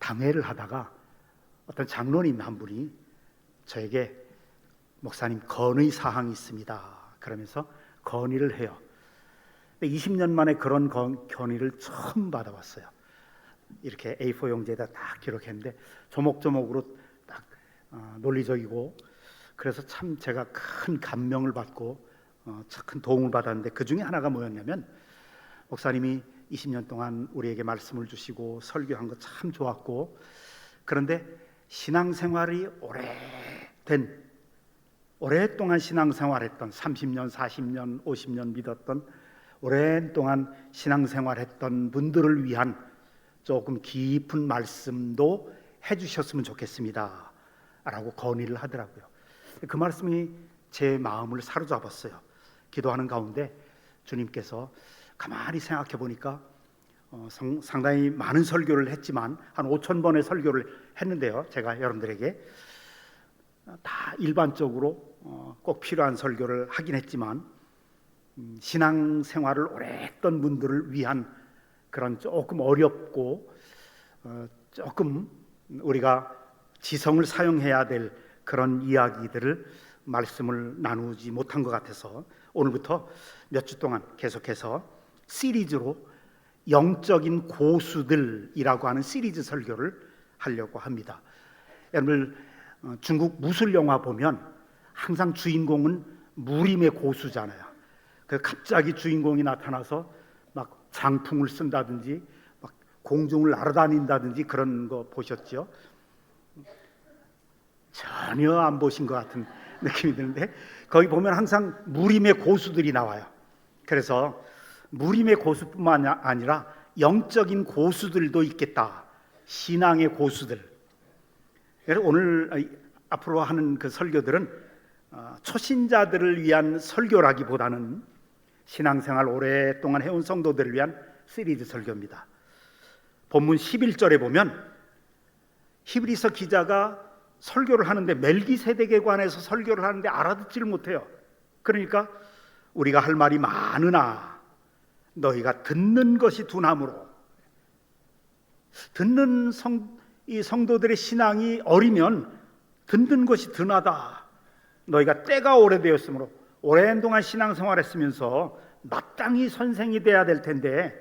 강해를 하다가 어떤 장로님 한 분이 저에게 목사님 건의 사항이 있습니다 그러면서 건의를 해요. 20년 만에 그런 건의를 처음 받아봤어요. 이렇게 A4 용지에다 딱 기록했는데 조목조목으로 딱 논리적이고, 그래서 참 제가 큰 감명을 받고 큰 도움을 받았는데, 그 중에 하나가 뭐였냐면, 목사님이 20년 동안 우리에게 말씀을 주시고 설교한 거 참 좋았고, 그런데 신앙생활이 오랫동안 신앙생활했던 30년, 40년, 50년 믿었던 오랫동안 신앙생활했던 분들을 위한 조금 깊은 말씀도 해주셨으면 좋겠습니다 라고 건의를 하더라고요. 그 말씀이 제 마음을 사로잡았어요. 기도하는 가운데 주님께서 가만히 생각해 보니까 상당히 많은 설교를 했지만 한 5,000번의 설교를 했는데요, 제가 여러분들에게 다 일반적으로 꼭 필요한 설교를 하긴 했지만, 신앙생활을 오래 했던 분들을 위한 그런 조금 어렵고 조금 우리가 지성을 사용해야 될 그런 이야기들을 말씀을 나누지 못한 것 같아서 오늘부터 몇 주 동안 계속해서 시리즈로 영적인 고수들이라고 하는 시리즈 설교를 하려고 합니다. 여러분, 중국 무술 영화 보면 항상 주인공은 무림의 고수잖아요. 그 갑자기 주인공이 나타나서 막 장풍을 쓴다든지 막 공중을 날아다닌다든지 그런 거 보셨죠? 전혀 안 보신 것 같은 느낌이 드는데, 거기 보면 항상 무림의 고수들이 나와요. 그래서 무림의 고수뿐만 아니라 영적인 고수들도 있겠다. 신앙의 고수들. 오늘 앞으로 하는 그 설교들은 초신자들을 위한 설교라기보다는 신앙생활 오랫동안 해온 성도들을 위한 시리즈 설교입니다. 본문 11절에 보면 히브리서 기자가 설교를 하는데 멜기세덱에 관해서 설교를 하는데 알아듣지를 못해요. 그러니까 우리가 할 말이 많으나 너희가 듣는 것이 둔함으로, 듣는 이 성도들의 신앙이 어리면 듣는 것이 둔하다. 너희가 때가 오래되었으므로, 오랜 동안 신앙생활했으면서 마땅히 선생이 돼야 될 텐데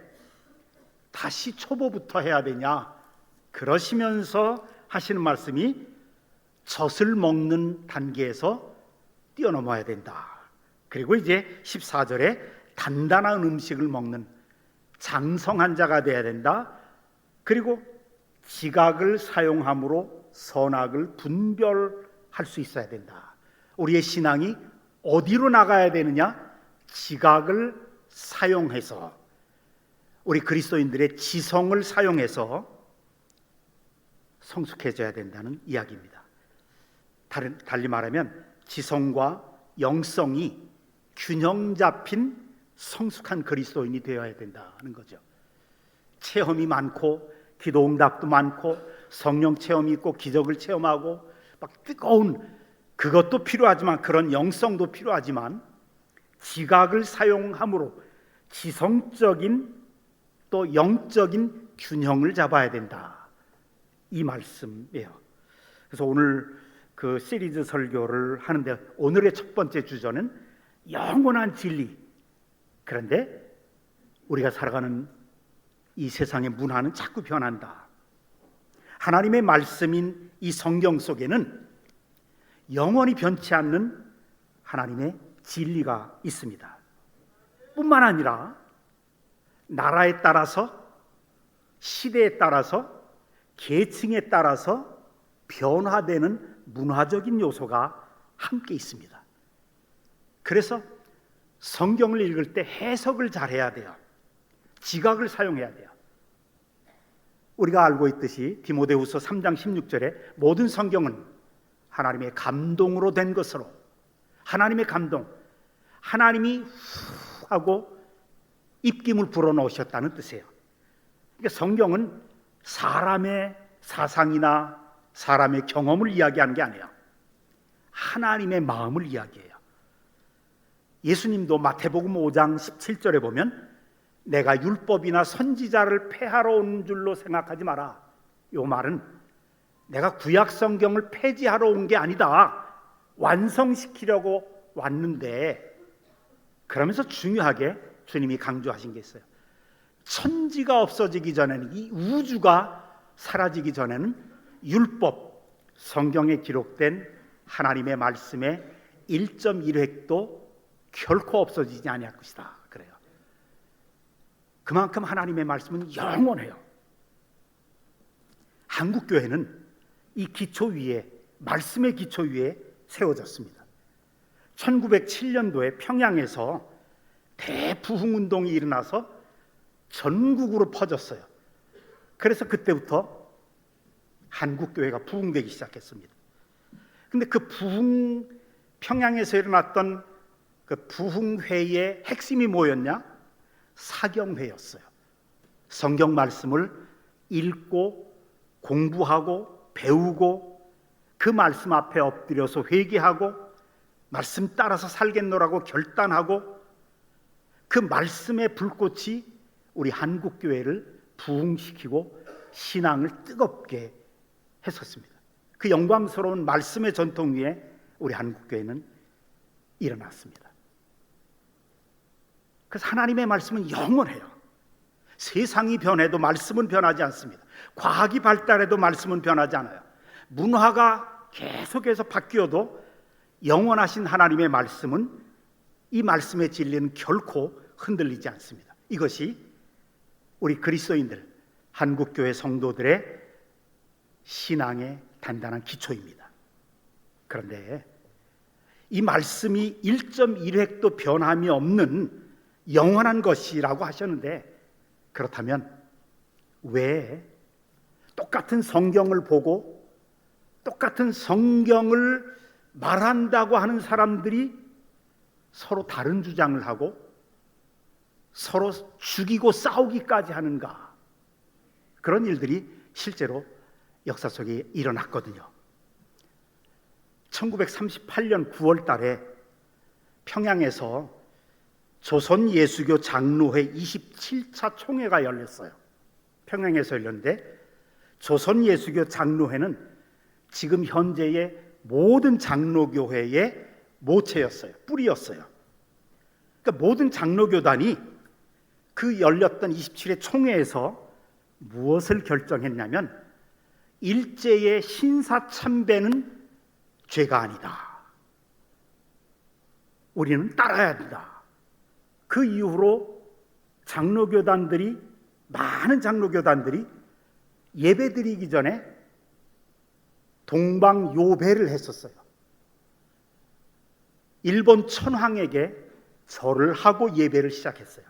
다시 초보부터 해야 되냐, 그러시면서 하시는 말씀이 젖을 먹는 단계에서 뛰어넘어야 된다. 그리고 이제 14절에 단단한 음식을 먹는 장성한 자가 되어야 된다. 그리고 지각을 사용함으로 선악을 분별할 수 있어야 된다. 우리의 신앙이 어디로 나가야 되느냐? 지각을 사용해서, 우리 그리스도인들의 지성을 사용해서 성숙해져야 된다는 이야기입니다. 달리 말하면 지성과 영성이 균형 잡힌 성숙한 그리스도인이 되어야 된다는 거죠. 체험이 많고 기도 응답도 많고 성령 체험이 있고 기적을 체험하고 막 뜨거운 그것도 필요하지만, 그런 영성도 필요하지만, 지각을 사용함으로 지성적인 또 영적인 균형을 잡아야 된다, 이 말씀이에요. 그래서 오늘 그 시리즈 설교를 하는데, 오늘의 첫 번째 주제는 영원한 진리. 그런데 우리가 살아가는 이 세상의 문화는 자꾸 변한다. 하나님의 말씀인 이 성경 속에는 영원히 변치 않는 하나님의 진리가 있습니다. 뿐만 아니라 나라에 따라서, 시대에 따라서, 계층에 따라서 변화되는 문화적인 요소가 함께 있습니다. 그래서 성경을 읽을 때 해석을 잘해야 돼요. 지각을 사용해야 돼요. 우리가 알고 있듯이 디모데후서 3장 16절에 모든 성경은 하나님의 감동으로 된 것으로, 하나님의 감동, 하나님이 후 하고 입김을 불어넣으셨다는 뜻이에요. 그러니까 성경은 사람의 사상이나 사람의 경험을 이야기하는 게 아니에요. 하나님의 마음을 이야기해요. 예수님도 마태복음 5장 17절에 보면 내가 율법이나 선지자를 폐하러 온 줄로 생각하지 마라. 이 말은 내가 구약 성경을 폐지하러 온 게 아니다, 완성시키려고 왔는데, 그러면서 중요하게 주님이 강조하신 게 있어요. 천지가 없어지기 전에는, 이 우주가 사라지기 전에는 율법, 성경에 기록된 하나님의 말씀의 1.1획도 결코 없어지지 아니할 것이다, 그래요. 그만큼 하나님의 말씀은 영원해요. 한국교회는 이 기초 위에, 말씀의 기초 위에 세워졌습니다. 1907년도에 평양에서 대부흥운동이 일어나서 전국으로 퍼졌어요. 그래서 그때부터 한국교회가 부흥되기 시작했습니다. 근데 그 평양에서 일어났던 그 부흥회의 핵심이 뭐였냐? 사경회였어요. 성경 말씀을 읽고 공부하고 배우고 그 말씀 앞에 엎드려서 회개하고 말씀 따라서 살겠노라고 결단하고, 그 말씀의 불꽃이 우리 한국교회를 부흥시키고 신앙을 뜨겁게 했었습니다. 그 영광스러운 말씀의 전통 위에 우리 한국교회는 일어났습니다. 그래서 하나님의 말씀은 영원해요. 세상이 변해도 말씀은 변하지 않습니다. 과학이 발달해도 말씀은 변하지 않아요. 문화가 계속해서 바뀌어도 영원하신 하나님의 말씀은, 이 말씀의 진리는 결코 흔들리지 않습니다. 이것이 우리 그리스도인들, 한국교회 성도들의 신앙의 단단한 기초입니다. 그런데 이 말씀이 1.1획도 변함이 없는 영원한 것이라고 하셨는데, 그렇다면 왜 똑같은 성경을 보고 똑같은 성경을 말한다고 하는 사람들이 서로 다른 주장을 하고 서로 죽이고 싸우기까지 하는가? 그런 일들이 실제로 역사 속에 일어났거든요. 1938년 9월 달에 평양에서 조선예수교 장로회 27차 총회가 열렸어요. 평양에서 열렸는데, 조선예수교 장로회는 지금 현재의 모든 장로교회의 모체였어요. 뿌리였어요. 그러니까 모든 장로교단이 그 열렸던 27회 총회에서 무엇을 결정했냐면, 일제의 신사참배는 죄가 아니다. 우리는 따라야 된다. 그 이후로 많은 장로교단들이 예배드리기 전에 동방요배를 했었어요. 일본 천황에게 절을 하고 예배를 시작했어요.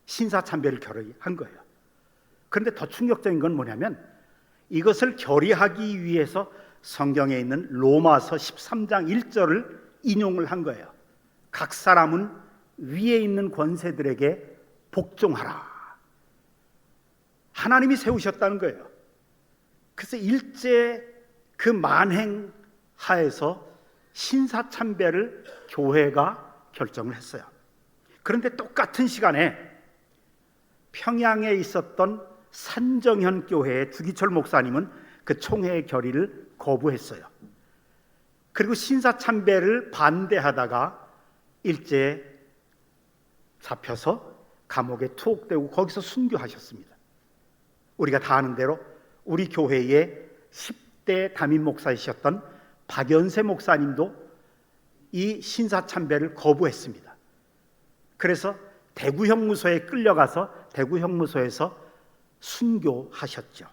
신사참배를 결의한 거예요. 그런데 더 충격적인 건 뭐냐면, 이것을 결의하기 위해서 성경에 있는 로마서 13장 1절을 인용을 한 거예요. 각 사람은 위에 있는 권세들에게 복종하라. 하나님이 세우셨다는 거예요. 그래서 일제 그 만행 하에서 신사참배를 교회가 결정을 했어요. 그런데 똑같은 시간에 평양에 있었던 산정현 교회의 주기철 목사님은 그 총회의 결의를 거부했어요. 그리고 신사참배를 반대하다가 일제에 잡혀서 감옥에 투옥되고 거기서 순교하셨습니다. 우리가 다 아는 대로 우리 교회의 10대 담임 목사이셨던 박연세 목사님도 이 신사참배를 거부했습니다. 그래서 대구형무소에 끌려가서 대구형무소에서 순교하셨죠.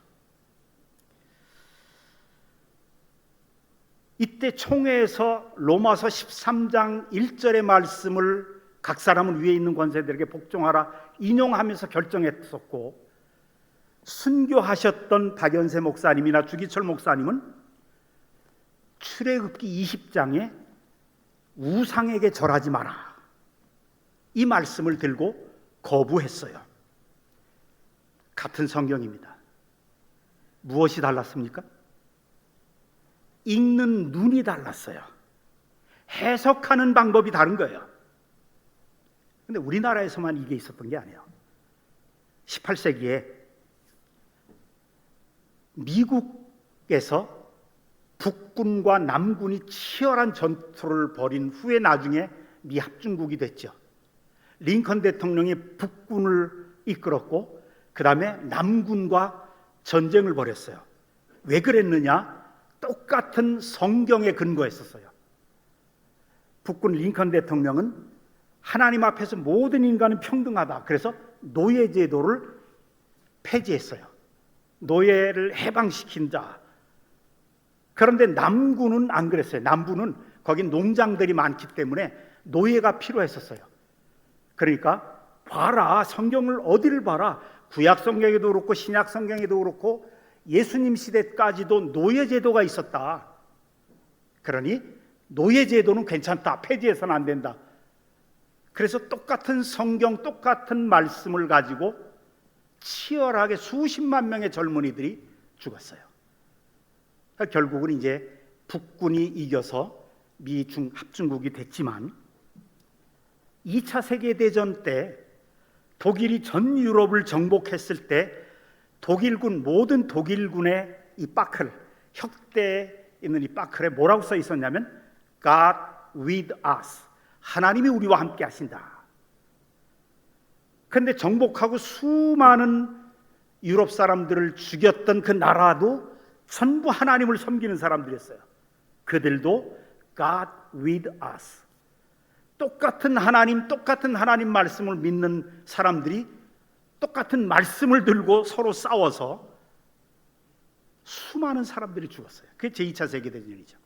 이때 총회에서 로마서 13장 1절의 말씀을 각 사람은 위에 있는 권세들에게 복종하라 인용하면서 결정했었고, 순교하셨던 박연세 목사님이나 주기철 목사님은 출애굽기 20장에 우상에게 절하지 마라, 이 말씀을 들고 거부했어요. 같은 성경입니다. 무엇이 달랐습니까? 읽는 눈이 달랐어요. 해석하는 방법이 다른 거예요. 근데 우리나라에서만 이게 있었던 게 아니에요. 18세기에 미국에서 북군과 남군이 치열한 전투를 벌인 후에 나중에 미 합중국이 됐죠. 링컨 대통령이 북군을 이끌었고 그 다음에 남군과 전쟁을 벌였어요. 왜 그랬느냐? 똑같은 성경에 근거했었어요. 북군 링컨 대통령은 하나님 앞에서 모든 인간은 평등하다. 그래서 노예제도를 폐지했어요. 노예를 해방시킨다. 그런데 남군은 안 그랬어요. 남부는 거기 농장들이 많기 때문에 노예가 필요했었어요. 그러니까 봐라, 성경을 어디를 봐라. 구약 성경에도 그렇고 신약 성경에도 그렇고 예수님 시대까지도 노예제도가 있었다. 그러니 노예제도는 괜찮다. 폐지해서는 안 된다. 그래서 똑같은 성경, 똑같은 말씀을 가지고 치열하게 수십만 명의 젊은이들이 죽었어요. 결국은 이제 북군이 이겨서 미중 합중국이 됐지만 2차 세계대전 때 독일이 전 유럽을 정복했을 때 독일군, 모든 독일군의 이 빠클, 혁대에 있는 이 빠클에 뭐라고 써 있었냐면 God with us, 하나님이 우리와 함께 하신다. 그런데 정복하고 수많은 유럽 사람들을 죽였던 그 나라도 전부 하나님을 섬기는 사람들이었어요. 그들도 God with us, 똑같은 하나님 말씀을 믿는 사람들이 똑같은 말씀을 들고 서로 싸워서 수많은 사람들이 죽었어요. 그게 제2차 세계대전이죠.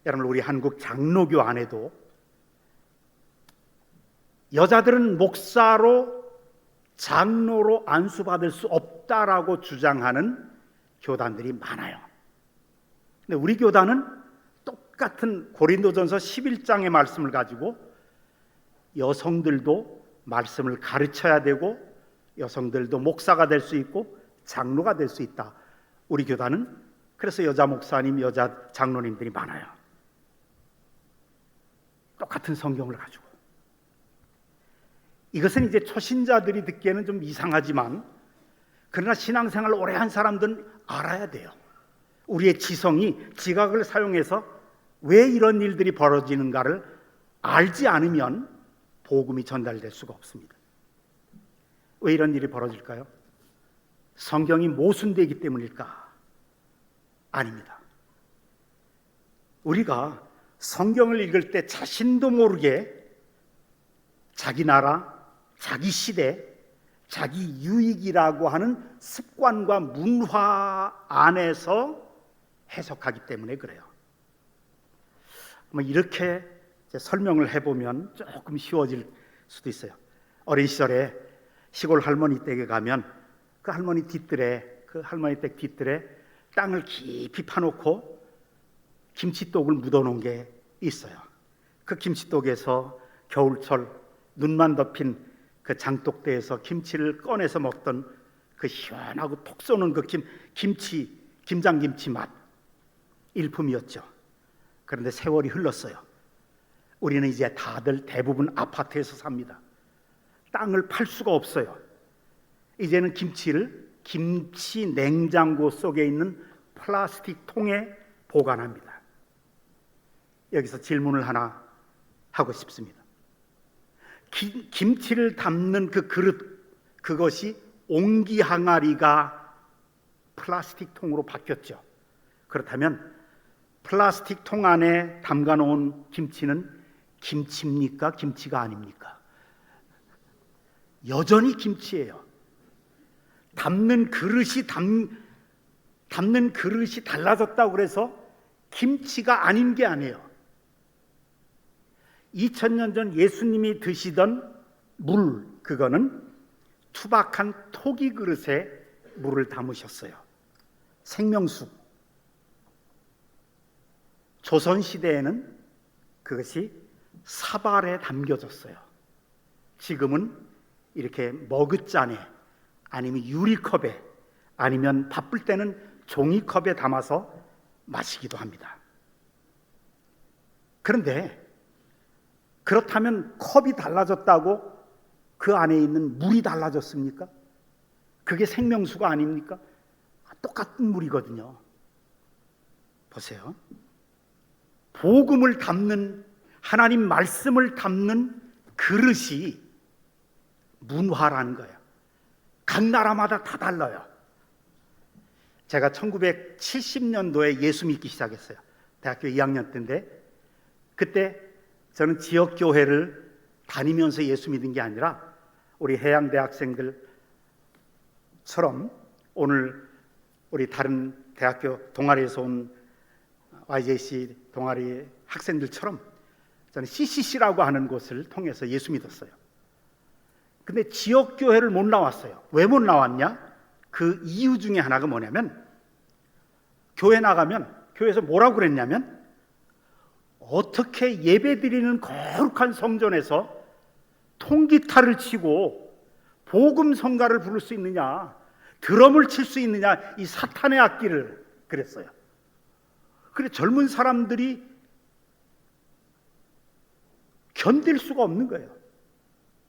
여러분, 우리 한국 장로교 안에도 여자들은 목사로 장로로 안수받을 수 없다라고 주장하는 교단들이 많아요. 근데 우리 교단은 똑같은 고린도전서 11장의 말씀을 가지고 여성들도 말씀을 가르쳐야 되고 여성들도 목사가 될 수 있고 장로가 될 수 있다. 우리 교단은 그래서 여자 목사님, 여자 장로님들이 많아요. 똑같은 성경을 가지고. 이것은 이제 초신자들이 듣기에는 좀 이상하지만 그러나 신앙생활을 오래 한 사람들은 알아야 돼요. 우리의 지성이 지각을 사용해서 왜 이런 일들이 벌어지는가를 알지 않으면 복음이 전달될 수가 없습니다. 왜 이런 일이 벌어질까요? 성경이 모순되기 때문일까? 아닙니다. 우리가 성경을 읽을 때 자신도 모르게 자기 나라, 자기 시대, 자기 유익이라고 하는 습관과 문화 안에서 해석하기 때문에 그래요. 이렇게 설명을 해보면 조금 쉬워질 수도 있어요. 어린 시절에 시골 할머니 댁에 가면 그 할머니 댁 뒤뜰에 땅을 깊이 파놓고 김치독을 묻어놓은 게 있어요. 그 김치독에서 겨울철 눈만 덮인 그 장독대에서 김치를 꺼내서 먹던 그 시원하고 톡 쏘는 그 김장김치 맛, 일품이었죠. 그런데 세월이 흘렀어요. 우리는 이제 다들 대부분 아파트에서 삽니다. 땅을 팔 수가 없어요. 이제는 김치를 김치 냉장고 속에 있는 플라스틱 통에 보관합니다. 여기서 질문을 하나 하고 싶습니다. 김치를 담는 그 그릇, 그것이 옹기 항아리가 플라스틱 통으로 바뀌었죠. 그렇다면 플라스틱 통 안에 담가 놓은 김치는 김치입니까? 김치가 아닙니까? 여전히 김치예요. 담는 그릇이 달라졌다고 그래서 김치가 아닌 게 아니에요. 2000년 전 예수님이 드시던 물, 그거는 투박한 토기 그릇에 물을 담으셨어요. 생명수. 조선시대에는 그것이 사발에 담겨졌어요. 지금은 이렇게 머그잔에 아니면 유리컵에 아니면 바쁠 때는 종이컵에 담아서 마시기도 합니다. 그런데 그렇다면 컵이 달라졌다고 그 안에 있는 물이 달라졌습니까? 그게 생명수가 아닙니까? 똑같은 물이거든요. 보세요. 복음을 담는, 하나님 말씀을 담는 그릇이 문화라는 거예요. 각 나라마다 다 달라요. 제가 1970년도에 예수 믿기 시작했어요. 대학교 2학년 때인데, 그때 저는 지역교회를 다니면서 예수 믿은 게 아니라 우리 해양대 학생들처럼 오늘 우리 다른 대학교 동아리에서 온 YJC 동아리 학생들처럼 저는 CCC라고 하는 곳을 통해서 예수 믿었어요. 근데 지역교회를 못 나왔어요. 왜 못 나왔냐? 그 이유 중에 하나가 뭐냐면, 교회 나가면 교회에서 뭐라고 그랬냐면, 어떻게 예배드리는 거룩한 성전에서 통기타를 치고 복음 성가를 부를 수 있느냐, 드럼을 칠 수 있느냐, 이 사탄의 악기를, 그랬어요. 그래 젊은 사람들이 견딜 수가 없는 거예요.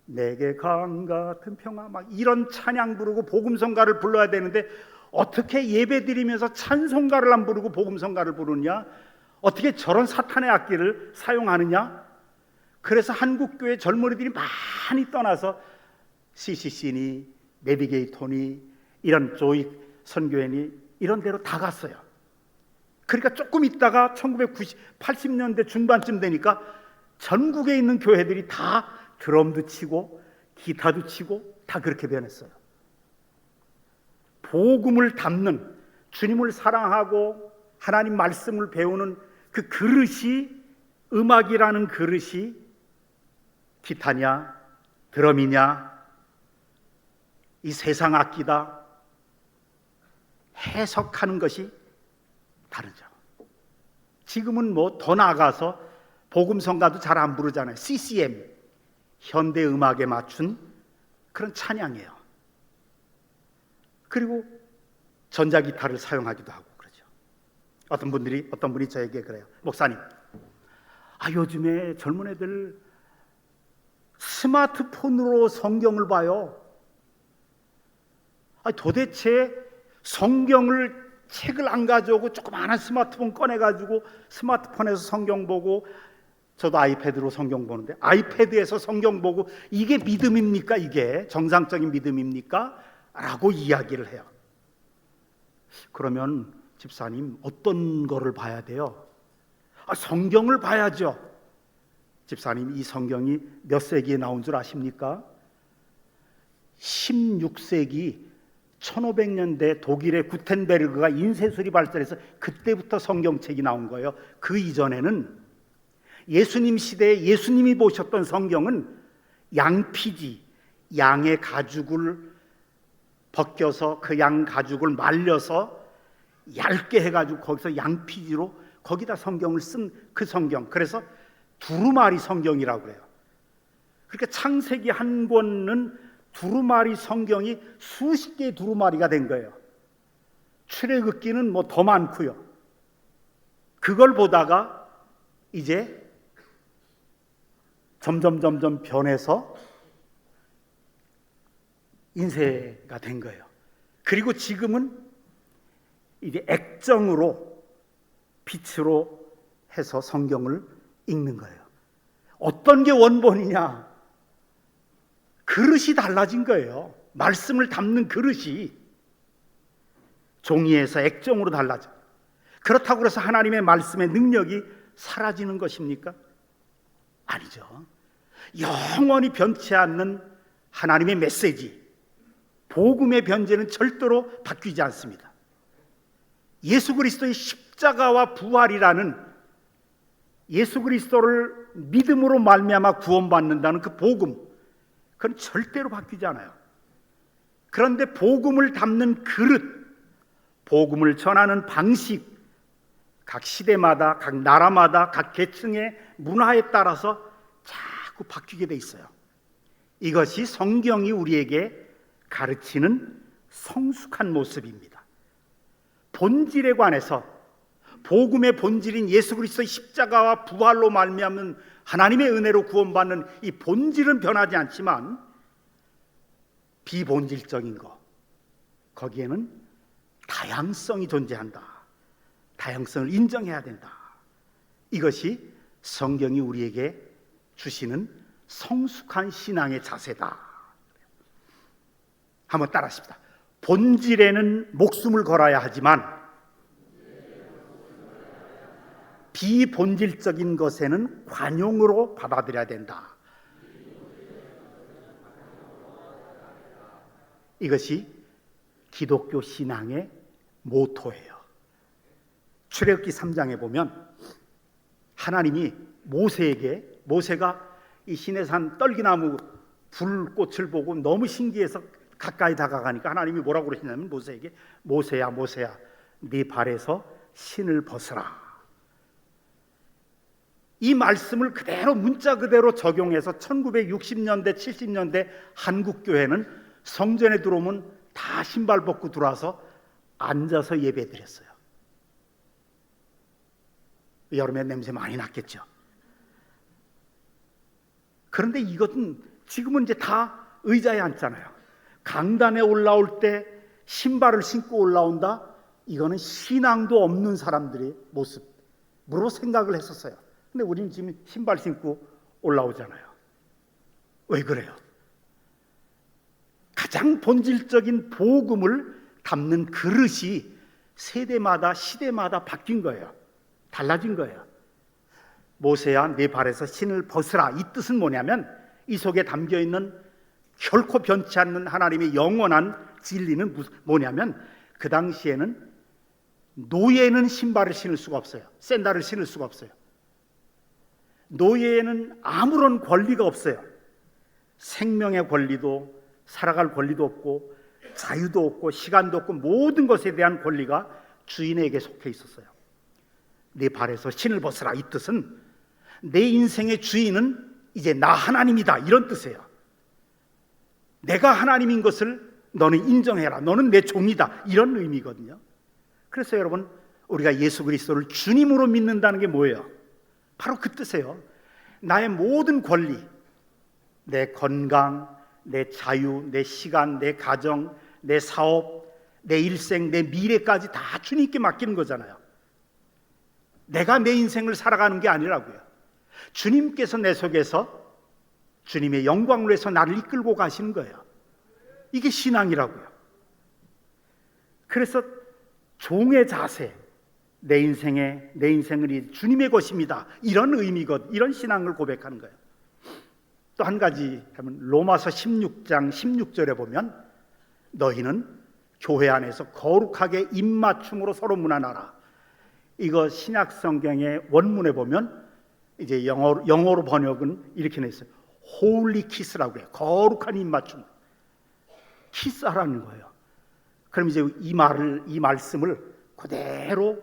내게 강 같은 평화, 막 이런 찬양 부르고 복음 성가를 불러야 되는데 어떻게 예배드리면서 찬송가를 안 부르고 복음 성가를 부르냐, 어떻게 저런 사탄의 악기를 사용하느냐. 그래서 한국교회 젊은이들이 많이 떠나서 CCC니 내비게이터니 이런 조이 선교회니 이런 데로 다 갔어요. 그러니까 조금 있다가 1980년대 중반쯤 되니까 전국에 있는 교회들이 다 드럼도 치고 기타도 치고 다 그렇게 변했어요. 복음을 담는, 주님을 사랑하고 하나님 말씀을 배우는 그 그릇이, 음악이라는 그릇이 기타냐 드럼이냐 이 세상 악기다 해석하는 것이 다르죠. 지금은 뭐 더 나아가서 복음 성가도 잘 안 부르잖아요. CCM, 현대 음악에 맞춘 그런 찬양이에요. 그리고 전자기타를 사용하기도 하고 그러죠. 어떤 분이 저에게 그래요. 목사님, 요즘에 젊은 애들 스마트폰으로 성경을 봐요. 도대체 성경을, 책을 안 가져오고 조그마한 스마트폰 꺼내가지고 스마트폰에서 성경 보고, 저도 아이패드로 성경 보는데 아이패드에서 성경 보고 이게 믿음입니까? 이게 정상적인 믿음입니까? 라고 이야기를 해요. 그러면 집사님, 어떤 거를 봐야 돼요? 성경을 봐야죠. 집사님, 이 성경이 몇 세기에 나온 줄 아십니까? 16세기 1500년대 독일의 구텐베르그가 인쇄술이 발달해서 그때부터 성경책이 나온 거예요. 그 이전에는 예수님 시대에 예수님이 보셨던 성경은 양피지, 양의 가죽을 벗겨서 그 양 가죽을 말려서 얇게 해가지고 거기서 양피지로 거기다 성경을 쓴 그 성경, 그래서 두루마리 성경이라고 그래요. 그러니까 창세기 한 권은 두루마리 성경이 수십 개의 두루마리가 된 거예요. 출애굽기는 뭐 더 많고요. 그걸 보다가 이제 점점 변해서 인쇄가 된 거예요. 그리고 지금은 이제 액정으로, 빛으로 해서 성경을 읽는 거예요. 어떤 게 원본이냐? 그릇이 달라진 거예요. 말씀을 담는 그릇이 종이에서 액정으로 달라져. 그렇다고 해서 하나님의 말씀의 능력이 사라지는 것입니까? 아니죠. 영원히 변치 않는 하나님의 메시지, 복음의 변제는 절대로 바뀌지 않습니다. 예수 그리스도의 십자가와 부활이라는, 예수 그리스도를 믿음으로 말미암아 구원받는다는 그 복음, 그건 절대로 바뀌지 않아요. 그런데 복음을 담는 그릇, 복음을 전하는 방식, 각 시대마다, 각 나라마다, 각 계층의 문화에 따라서 자꾸 바뀌게 돼 있어요. 이것이 성경이 우리에게 가르치는 성숙한 모습입니다. 본질에 관해서, 복음의 본질인 예수 그리스도의 십자가와 부활로 말미암는 하나님의 은혜로 구원받는 이 본질은 변하지 않지만 비본질적인 거, 거기에는 다양성이 존재한다. 다양성을 인정해야 된다. 이것이 성경이 우리에게 주시는 성숙한 신앙의 자세다. 한번 따라하십시다. 본질에는 목숨을 걸어야 하지만 비본질적인 것에는 관용으로 받아들여야 된다. 이것이 기독교 신앙의 모토예요. 출애굽기 3장에 보면 하나님이 모세가 이 시내산 떨기나무 불꽃을 보고 너무 신기해서 가까이 다가가니까 하나님이 뭐라고 그러시냐면 모세에게 모세야 네 발에서 신을 벗으라. 이 말씀을 그대로 문자 그대로 적용해서 1960년대 70년대 한국 교회는 성전에 들어오면 다 신발 벗고 들어와서 앉아서 예배드렸어요. 여름에 냄새 많이 났겠죠. 그런데 이것은 지금은 이제 다 의자에 앉잖아요. 강단에 올라올 때 신발을 신고 올라온다? 이거는 신앙도 없는 사람들의 모습으로 생각을 했었어요. 근데 우리는 지금 신발 신고 올라오잖아요. 왜 그래요? 가장 본질적인 복음을 담는 그릇이 세대마다 시대마다 바뀐 거예요. 달라진 거예요. 모세야 네 발에서 신을 벗으라. 이 뜻은 뭐냐면 이 속에 담겨있는 결코 변치 않는 하나님의 영원한 진리는 뭐냐면 그 당시에는 노예는 신발을 신을 수가 없어요. 샌들을 신을 수가 없어요. 노예에는 아무런 권리가 없어요. 생명의 권리도 살아갈 권리도 없고 자유도 없고 시간도 없고 모든 것에 대한 권리가 주인에게 속해 있었어요. 네 발에서 신을 벗으라. 이 뜻은 내 인생의 주인은 이제 나 하나님이다, 이런 뜻이에요. 내가 하나님인 것을 너는 인정해라. 너는 내 종이다, 이런 의미거든요. 그래서 여러분, 우리가 예수 그리스도를 주님으로 믿는다는 게 뭐예요? 바로 그 뜻이에요. 나의 모든 권리, 내 건강, 내 자유, 내 시간, 내 가정, 내 사업, 내 일생, 내 미래까지 다 주님께 맡기는 거잖아요. 내가 내 인생을 살아가는 게 아니라고요. 주님께서 내 속에서 주님의 영광을 위해서 나를 이끌고 가시는 거예요. 이게 신앙이라고요. 그래서 종의 자세, 내 인생은 주님의 것입니다, 이런 의미거든. 이런 신앙을 고백하는 거예요. 또 한 가지 하면 로마서 16장 16절에 보면 너희는 교회 안에서 거룩하게 입맞춤으로 서로 문안하라. 이거 신약 성경의 원문에 보면 이제 영어로 번역은 이렇게 돼 있어요. Holy kiss라고 해요. 거룩한 입맞춤. 키스하라는 거예요. 그럼 이제 이 말씀을 그대로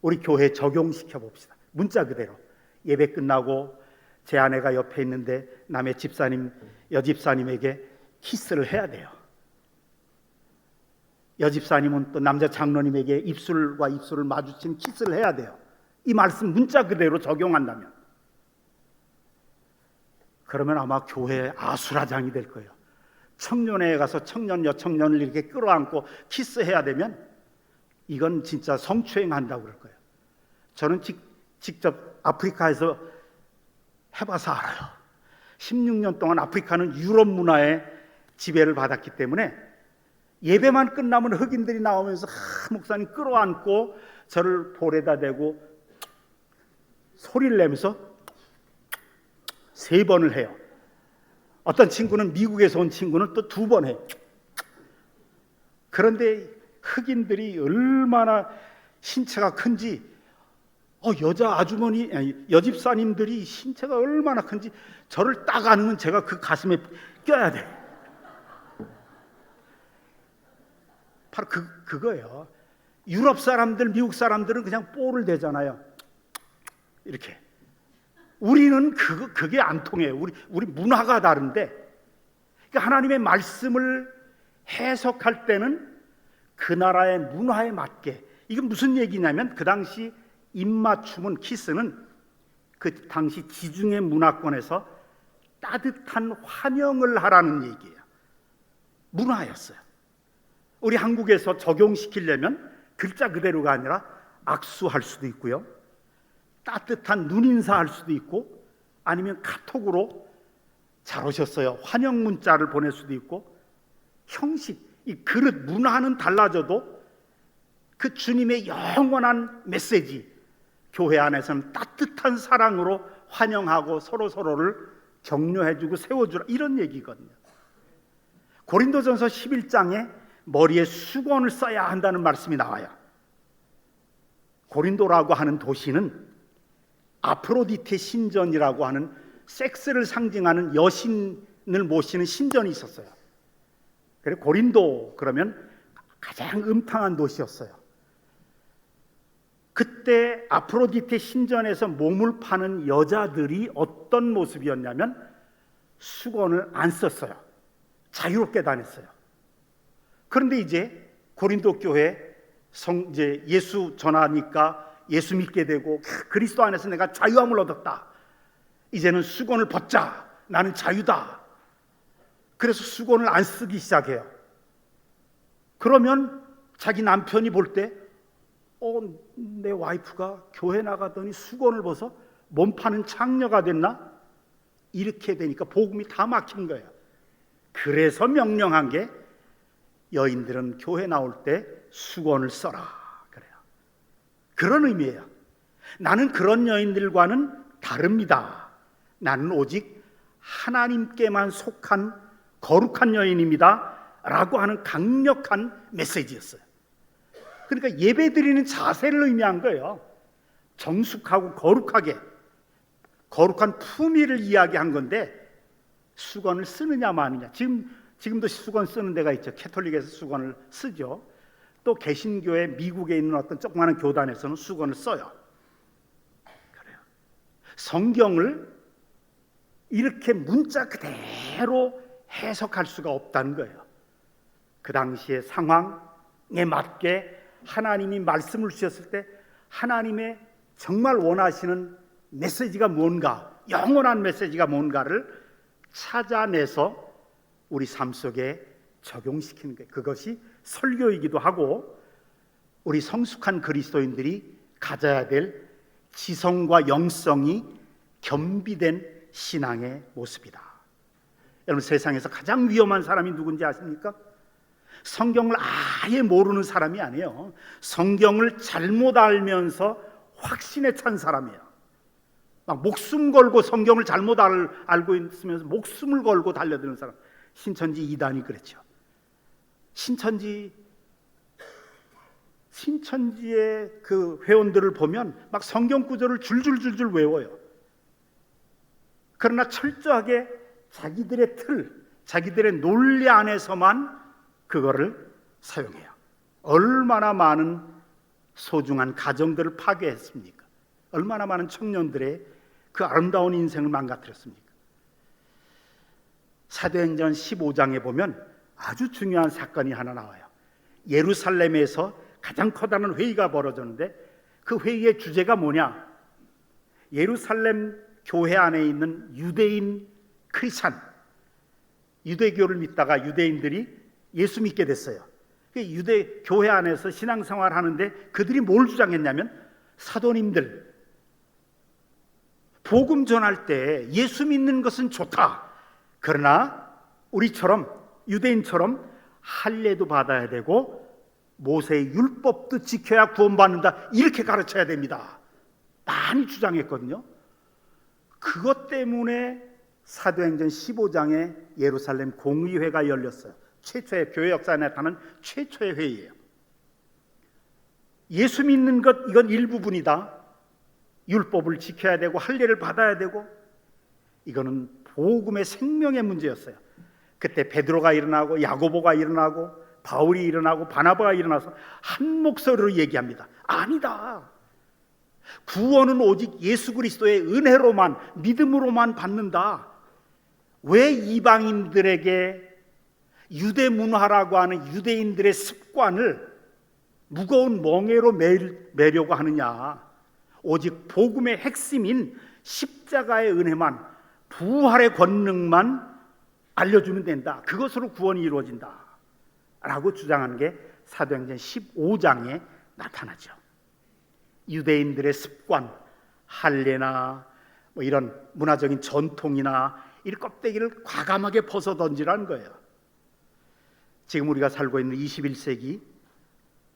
우리 교회에 적용시켜 봅시다. 문자 그대로. 예배 끝나고 제 아내가 옆에 있는데 남의 여집사님에게 키스를 해야 돼요. 여집사님은 또 남자 장로님에게 입술과 입술을 마주친 키스를 해야 돼요. 이 말씀 문자 그대로 적용한다면, 그러면 아마 교회의 아수라장이 될 거예요. 청년회에 가서 청년 여청년을 이렇게 끌어안고 키스해야 되면 이건 진짜 성추행한다고 그럴 거예요. 저는 직접 아프리카에서 해봐서 알아요. 16년 동안 아프리카는 유럽 문화의 지배를 받았기 때문에 예배만 끝나면 흑인들이 나오면서 목사님 끌어안고 저를 볼에다 대고 소리를 내면서 3번을 해요. 어떤 친구는, 미국에서 온 친구는 또 2번 해요. 그런데 흑인들이 얼마나 신체가 큰지, 여자 아주머니, 여집사님들이 신체가 얼마나 큰지 저를 딱 안으면 제가 그 가슴에 껴야 돼. 바로 그거예요. 유럽 사람들, 미국 사람들은 그냥 뽀를 대잖아요. 이렇게. 우리는 그게 안 통해요. 우리 문화가 다른데, 그러니까 하나님의 말씀을 해석할 때는 그 나라의 문화에 맞게. 이건 무슨 얘기냐면, 그 당시 입맞춤은, 키스는 그 당시 지중해 문화권에서 따뜻한 환영을 하라는 얘기예요. 문화였어요. 우리 한국에서 적용시키려면 글자 그대로가 아니라 악수할 수도 있고요, 따뜻한 눈인사 할 수도 있고, 아니면 카톡으로 잘 오셨어요 환영 문자를 보낼 수도 있고, 형식, 이 그릇 문화는 달라져도 그 주님의 영원한 메시지, 교회 안에서는 따뜻한 사랑으로 환영하고 서로를 격려해주고 세워주라, 이런 얘기거든요. 고린도전서 11장에 머리에 수건을 써야 한다는 말씀이 나와요. 고린도라고 하는 도시는 아프로디테 신전이라고 하는 섹스를 상징하는 여신을 모시는 신전이 있었어요. 그래서 고린도 그러면 가장 음탕한 도시였어요. 그때 아프로디테 신전에서 몸을 파는 여자들이 어떤 모습이었냐면 수건을 안 썼어요. 자유롭게 다녔어요. 그런데 이제 고린도 교회 이제 예수 전하니까 예수 믿게 되고, 그리스도 안에서 내가 자유함을 얻었다, 이제는 수건을 벗자, 나는 자유다. 그래서 수건을 안 쓰기 시작해요. 그러면 자기 남편이 볼 때 내 와이프가 교회 나가더니 수건을 벗어 몸 파는 창녀가 됐나? 이렇게 되니까 복음이 다 막힌 거예요. 그래서 명령한 게 여인들은 교회 나올 때 수건을 써라, 그래요. 그런 의미예요. 나는 그런 여인들과는 다릅니다. 나는 오직 하나님께만 속한 거룩한 여인입니다 라고 하는 강력한 메시지였어요. 그러니까 예배드리는 자세를 의미한 거예요. 정숙하고 거룩하게, 거룩한 품위를 이야기한 건데, 수건을 쓰느냐 마느냐. 지금도 수건 쓰는 데가 있죠. 캐톨릭에서 수건을 쓰죠. 또 개신교회 미국에 있는 어떤 조그마한 교단에서는 수건을 써요. 그래요. 성경을 이렇게 문자 그대로 해석할 수가 없다는 거예요. 그 당시의 상황에 맞게 하나님이 말씀을 주셨을 때 하나님의 정말 원하시는 메시지가 뭔가, 영원한 메시지가 뭔가를 찾아내서 우리 삶 속에 적용시키는 게, 그것이 설교이기도 하고 우리 성숙한 그리스도인들이 가져야 될 지성과 영성이 겸비된 신앙의 모습이다. 여러분, 세상에서 가장 위험한 사람이 누군지 아십니까? 성경을 아예 모르는 사람이 아니에요. 성경을 잘못 알면서 확신에 찬 사람이에요. 막 목숨 걸고 성경을 잘못 알고 있으면서 목숨을 걸고 달려드는 사람. 신천지 이단이 그랬죠. 신천지의 그 회원들을 보면 막 성경 구절을 줄줄줄줄 외워요. 그러나 철저하게 자기들의 틀, 자기들의 논리 안에서만 그거를 사용해요. 얼마나 많은 소중한 가정들을 파괴했습니까? 얼마나 많은 청년들의 그 아름다운 인생을 망가뜨렸습니까? 사도행전 15장에 보면 아주 중요한 사건이 하나 나와요. 예루살렘에서 가장 커다란 회의가 벌어졌는데, 그 회의의 주제가 뭐냐? 예루살렘 교회 안에 있는 유대인 크리스찬, 유대교를 믿다가 유대인들이 예수 믿게 됐어요. 유대 교회 안에서 신앙생활 하는데 그들이 뭘 주장했냐면, 사도님들 복음 전할 때 예수 믿는 것은 좋다, 그러나 우리처럼 유대인처럼 할례도 받아야 되고 모세의 율법도 지켜야 구원받는다, 이렇게 가르쳐야 됩니다. 많이 주장했거든요. 그것 때문에 사도행전 15장에 예루살렘 공의회가 열렸어요. 최초의 교회 역사에 나타난 최초의 회의예요. 예수 믿는 것, 이건 일부분이다. 율법을 지켜야 되고 할례를 받아야 되고, 이거는 복음의 생명의 문제였어요. 그때 베드로가 일어나고 야고보가 일어나고 바울이 일어나고 바나바가 일어나서 한 목소리로 얘기합니다. 아니다. 구원은 오직 예수 그리스도의 은혜로만, 믿음으로만 받는다. 왜 이방인들에게 유대 문화라고 하는 유대인들의 습관을 무거운 멍에로 매려고 하느냐? 오직 복음의 핵심인 십자가의 은혜만, 부활의 권능만 알려주면 된다. 그것으로 구원이 이루어진다. 라고 주장하는 게 사도행전 15장에 나타나죠. 유대인들의 습관, 할례나 뭐 이런 문화적인 전통이나 이 껍데기를 과감하게 벗어던지라는 거예요. 지금 우리가 살고 있는 21세기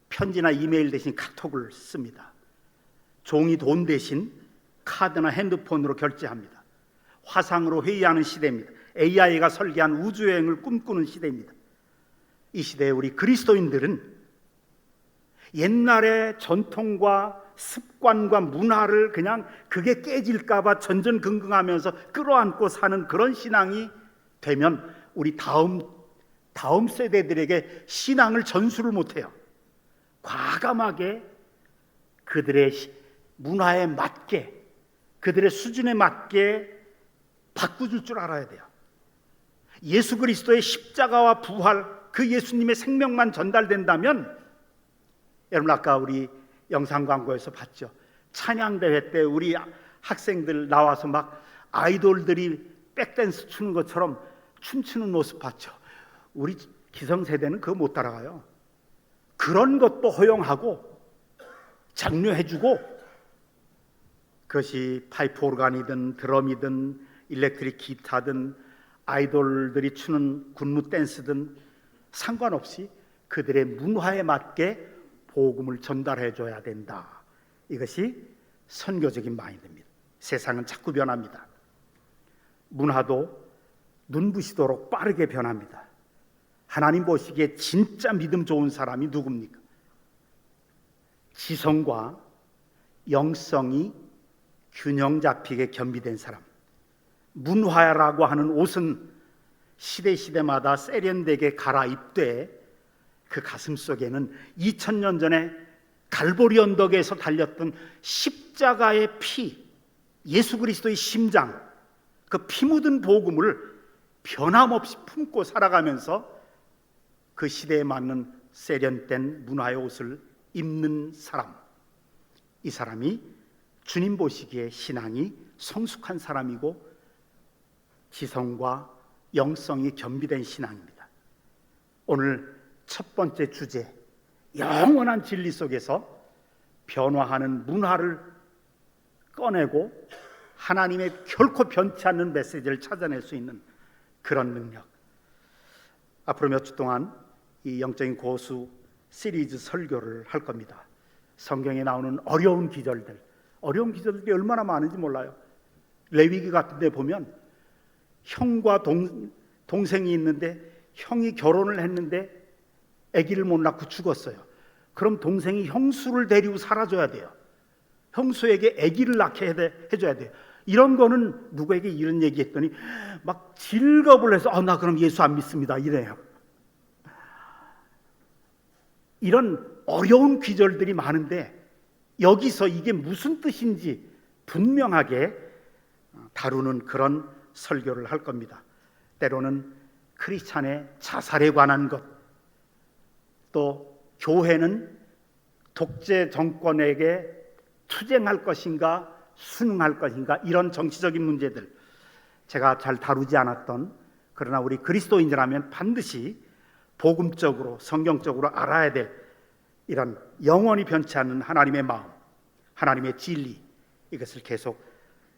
편지나 이메일 대신 카톡을 씁니다. 종이 돈 대신 카드나 핸드폰으로 결제합니다. 화상으로 회의하는 시대입니다. AI가 설계한 우주여행을 꿈꾸는 시대입니다. 이 시대에 우리 그리스도인들은 옛날의 전통과 습관과 문화를 그냥 그게 깨질까 봐 전전긍긍하면서 끌어안고 사는 그런 신앙이 되면 우리 다음 세대들에게 신앙을 전수를 못해요. 과감하게 그들의 문화에 맞게, 그들의 수준에 맞게 바꾸줄 줄 알아야 돼요. 예수 그리스도의 십자가와 부활, 그 예수님의 생명만 전달된다면, 여러분 아까 우리 영상 광고에서 봤죠. 찬양대회 때 우리 학생들 나와서 막 아이돌들이 백댄스 추는 것처럼 춤추는 모습 봤죠. 우리 기성세대는 그거 못 따라가요. 그런 것도 허용하고 장려해주고, 그것이 파이프 오르간이든 드럼이든 일렉트릭 기타든 아이돌들이 추는 군무 댄스든 상관없이 그들의 문화에 맞게 복음을 전달해줘야 된다. 이것이 선교적인 마인드입니다. 세상은 자꾸 변합니다. 문화도 눈부시도록 빠르게 변합니다. 하나님 보시기에 진짜 믿음 좋은 사람이 누굽니까? 지성과 영성이 균형 잡히게 겸비된 사람. 문화라고 하는 옷은 시대마다 세련되게 갈아입되 그 가슴 속에는 2000년 전에 갈보리 언덕에서 달렸던 십자가의 피, 예수 그리스도의 심장, 그 피 묻은 복음을 변함없이 품고 살아가면서 그 시대에 맞는 세련된 문화의 옷을 입는 사람, 이 사람이 주님 보시기에 신앙이 성숙한 사람이고 지성과 영성이 겸비된 신앙입니다. 오늘 첫 번째 주제, 영원한 진리 속에서 변화하는 문화를 꺼내고 하나님의 결코 변치 않는 메시지를 찾아낼 수 있는 그런 능력. 앞으로 몇 주 동안 이 영적인 고수 시리즈 설교를 할 겁니다. 성경에 나오는 어려운 기절들이 얼마나 많은지 몰라요. 레위기 같은 데 보면 형과 동생이 있는데 형이 결혼을 했는데 아기를 못 낳고 죽었어요. 그럼 동생이 형수를 데리고 살아줘야 돼요. 형수에게 아기를 낳게 해줘야 돼요. 이런 거는 누구에게 이런 얘기했더니 막 질겁을 해서 나 그럼 예수 안 믿습니다 이래요. 이런 어려운 귀절들이 많은데 여기서 이게 무슨 뜻인지 분명하게 다루는 그런 설교를 할 겁니다. 때로는 크리스찬의 자살에 관한 것, 또 교회는 독재 정권에게 투쟁할 것인가 순응할 것인가, 이런 정치적인 문제들, 제가 잘 다루지 않았던, 그러나 우리 그리스도인이라면 반드시 복음적으로 성경적으로 알아야 될 이런 영원히 변치 않는 하나님의 마음, 하나님의 진리, 이것을 계속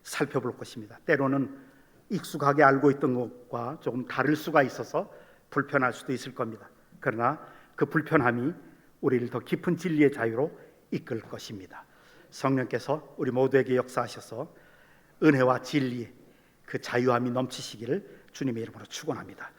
살펴볼 것입니다. 때로는 익숙하게 알고 있던 것과 조금 다를 수가 있어서 불편할 수도 있을 겁니다. 그러나 그 불편함이 우리를 더 깊은 진리의 자유로 이끌 것입니다. 성령께서 우리 모두에게 역사하셔서 은혜와 진리, 그 자유함이 넘치시기를 주님의 이름으로 축원합니다.